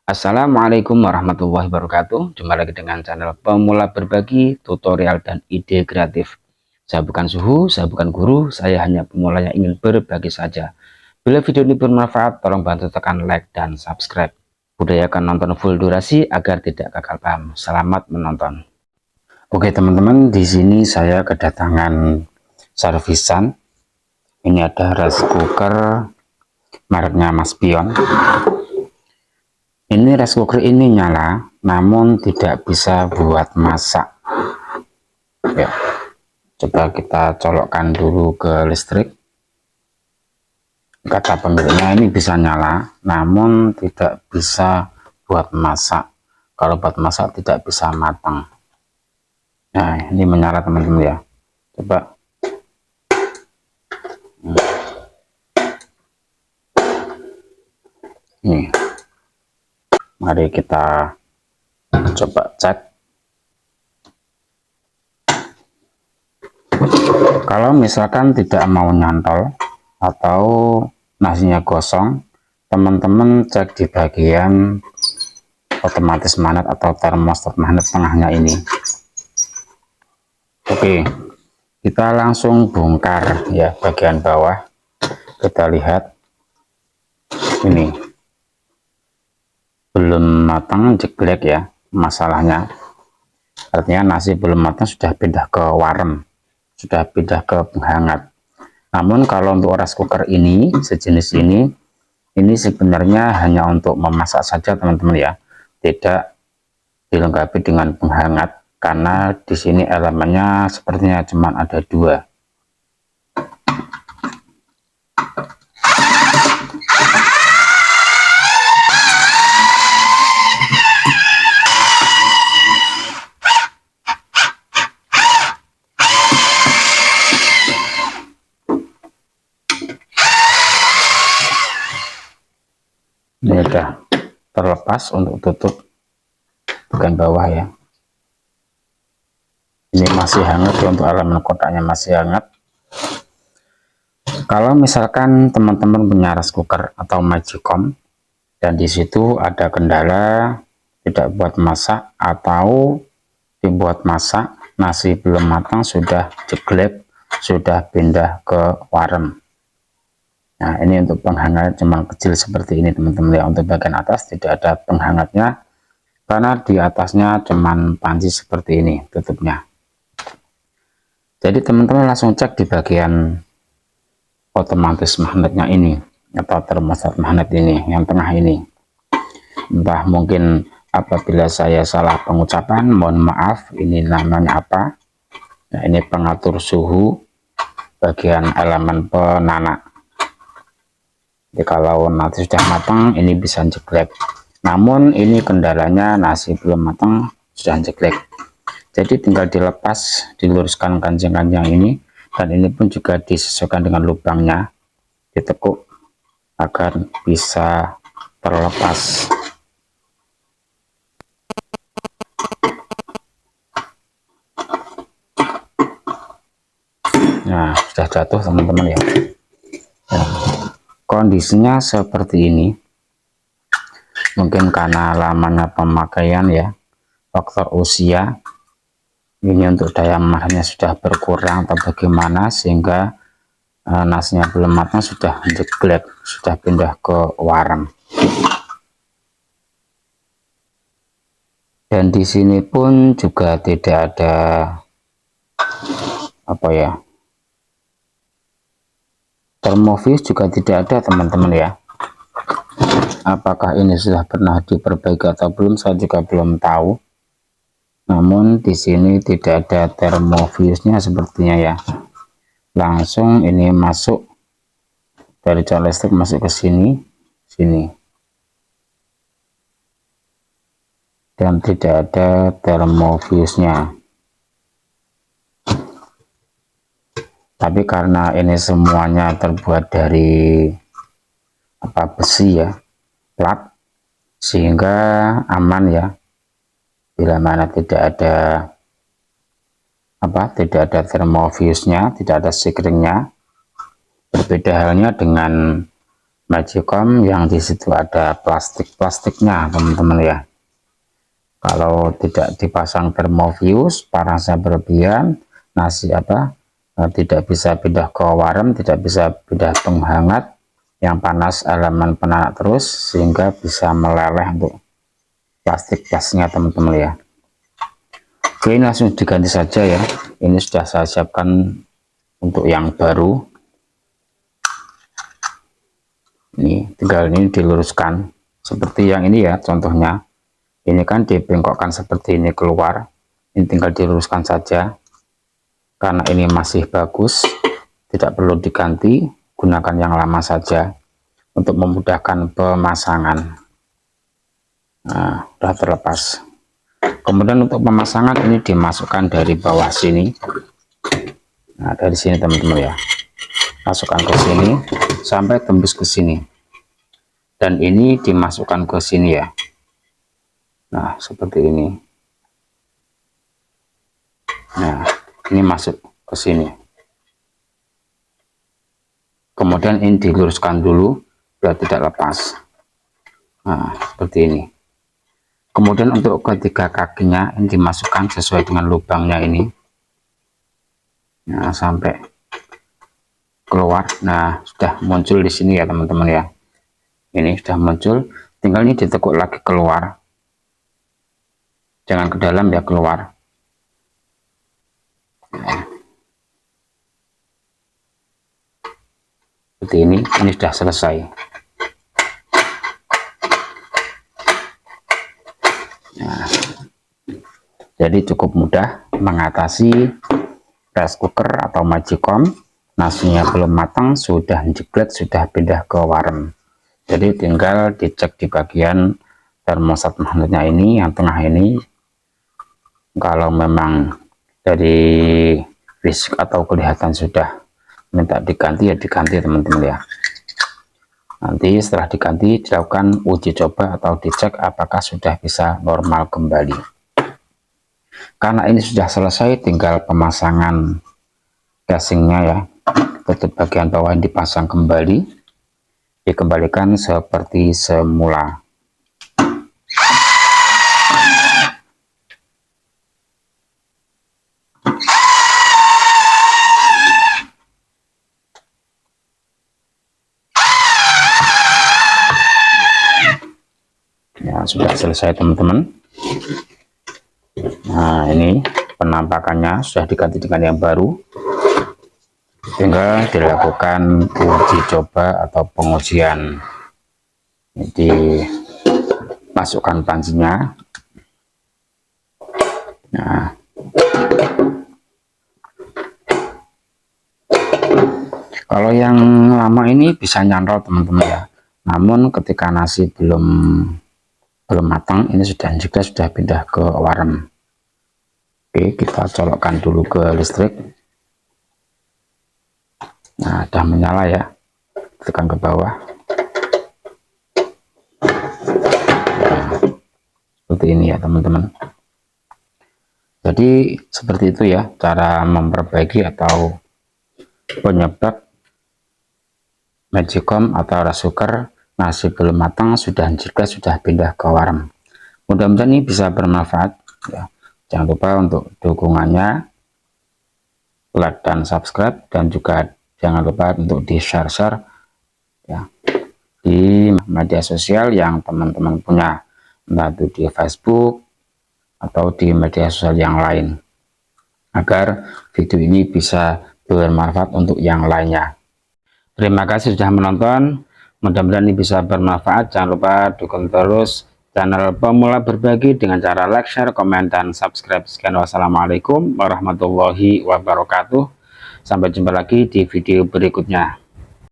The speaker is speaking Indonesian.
Assalamualaikum warahmatullahi wabarakatuh. Jumpa lagi dengan channel Pemula Berbagi Tutorial dan Ide Kreatif. Saya bukan suhu, saya bukan guru, saya hanya pemula yang ingin berbagi saja. Bila video ini bermanfaat, tolong bantu tekan like dan subscribe. Budayakan nonton full durasi agar tidak gagal paham. Selamat menonton. Oke teman-teman, di sini saya kedatangan servisan. Ini ada rice cooker mereknya Mas Pion. Ini rice cooker ini nyala, namun tidak bisa buat masak. Ya, coba kita colokkan dulu ke listrik. Kata pemiliknya ini bisa nyala, namun tidak bisa buat masak. Kalau buat masak tidak bisa matang. Nah, ini menyala teman-teman ya. Coba. Nih. Mari kita coba cek. Kalau misalkan tidak mau nyantol atau nasinya gosong, teman-teman cek di bagian otomatis magnet atau termostat magnet tengahnya ini. Oke, kita langsung bongkar ya bagian bawah. Kita lihat ini belum matang, jeglek ya masalahnya, artinya nasi belum matang, sudah pindah ke warem, sudah pindah ke penghangat. Namun kalau untuk rice cooker ini, sejenis ini sebenarnya hanya untuk memasak saja teman-teman ya, tidak dilengkapi dengan penghangat, karena di sini elemennya sepertinya cuma ada dua. Ini udah terlepas untuk tutup bagian bawah ya. Ini masih hangat ya, untuk elemen kotaknya masih hangat. Kalau misalkan teman-teman punya rice cooker atau Magicom dan di situ ada kendala tidak buat masak atau dibuat masak, nasi belum matang, sudah jeglek, sudah pindah ke warem. Nah, ini untuk penghangat cuma kecil seperti ini teman-teman ya. Untuk bagian atas tidak ada penghangatnya karena di atasnya cuman panci seperti ini tutupnya. Jadi teman-teman langsung cek di bagian otomatis magnetnya ini atau termostat magnet ini yang tengah ini. Entah mungkin apabila saya salah pengucapan, mohon maaf, ini namanya apa. Nah, ini pengatur suhu bagian elemen penanak. Jadi kalau nasi sudah matang ini bisa jeglek, namun ini kendalanya nasi belum matang sudah jeglek. Jadi tinggal dilepas, diluruskan kancing-kancing ini, dan ini pun juga disesuaikan dengan lubangnya, ditekuk agar bisa terlepas. Nah, sudah jatuh teman-teman ya. Kondisinya seperti ini, mungkin karena lamanya pemakaian ya, faktor usia, ini untuk daya magnetnya sudah berkurang atau bagaimana, sehingga nasinya belum matang sudah jeglek, sudah pindah ke warem. Dan di sini pun juga tidak ada apa ya, termofis juga tidak ada teman-teman ya. Apakah ini sudah pernah diperbaiki atau belum, saya juga belum tahu. Namun di sini tidak ada termofusnya sepertinya ya. Langsung ini masuk dari jalur listrik masuk ke sini, dan tidak ada termofusnya. Tapi karena ini semuanya terbuat dari besi ya, plat, sehingga aman ya. Bila mana tidak ada termofusnya, tidak ada sekringnya. Berbeda halnya dengan Magicom yang di situ ada plastiknya teman-teman ya. Kalau tidak dipasang termofius panasnya berlebihan, nasi tidak bisa pindah ke warm, tidak bisa pindah penghangat yang panas elemen penanak terus, sehingga bisa meleleh untuk plastiknya teman-teman ya. Oke, ini langsung diganti saja ya. Ini sudah saya siapkan untuk yang baru. Ini tinggal ini diluruskan seperti yang ini ya, contohnya ini kan dibengkokkan seperti ini keluar, ini tinggal diluruskan saja. Karena ini masih bagus, tidak perlu diganti, gunakan yang lama saja untuk memudahkan pemasangan. Nah, sudah terlepas. Kemudian untuk pemasangan ini dimasukkan dari bawah sini. Nah, dari sini teman-teman ya, masukkan ke sini sampai tembus ke sini, dan ini dimasukkan ke sini ya. Nah, seperti ini. Nah, ini masuk ke sini. Kemudian ini diluruskan dulu biar tidak lepas. Nah, seperti ini. Kemudian untuk ketiga kakinya ini dimasukkan sesuai dengan lubangnya ini. Nah, sampai keluar. Nah, sudah muncul di sini ya teman-teman ya. Ini sudah muncul, tinggal ini ditekuk lagi keluar. Jangan ke dalam ya, keluar. Seperti ini sudah selesai. Nah, jadi cukup mudah mengatasi rice cooker atau Magicom. Nasinya belum matang, sudah jebret, sudah pindah ke warm. Jadi tinggal dicek di bagian termostat magnetnya ini, yang tengah ini. Kalau memang dari fisik atau kelihatan sudah minta diganti ya diganti teman-teman ya. Nanti setelah diganti dilakukan uji coba atau dicek apakah sudah bisa normal kembali. Karena ini sudah selesai, tinggal pemasangan casingnya ya. Tutup bagian bawah yang dipasang kembali, dikembalikan seperti semula. Ya, sudah selesai teman-teman. Nah, ini penampakannya sudah diganti dengan yang baru. Tinggal dilakukan uji coba atau pengujian. Jadi masukkan pancinya. Nah, kalau yang lama ini bisa nyantol teman-teman ya. Namun ketika nasi belum matang, ini juga sudah pindah ke warm. Oke, kita colokkan dulu ke listrik. Nah, sudah menyala ya, tekan ke bawah. Nah, seperti ini ya teman-teman. Jadi seperti itu ya cara memperbaiki atau penyebab Magicom atau rice cooker nasi belum matang sudah jika sudah pindah ke warm. Mudah-mudahan ini bisa bermanfaat ya. Jangan lupa untuk dukungannya, like dan subscribe, dan juga jangan lupa untuk di share ya di media sosial yang teman-teman punya, entah itu di Facebook atau di media sosial yang lain, agar video ini bisa bermanfaat untuk yang lainnya. Terima kasih sudah menonton, mudah-mudahan ini bisa bermanfaat. Jangan lupa dukung terus channel Pemula Berbagi dengan cara like, share, komen, dan subscribe. Sekian, wassalamualaikum warahmatullahi wabarakatuh. Sampai jumpa lagi di video berikutnya.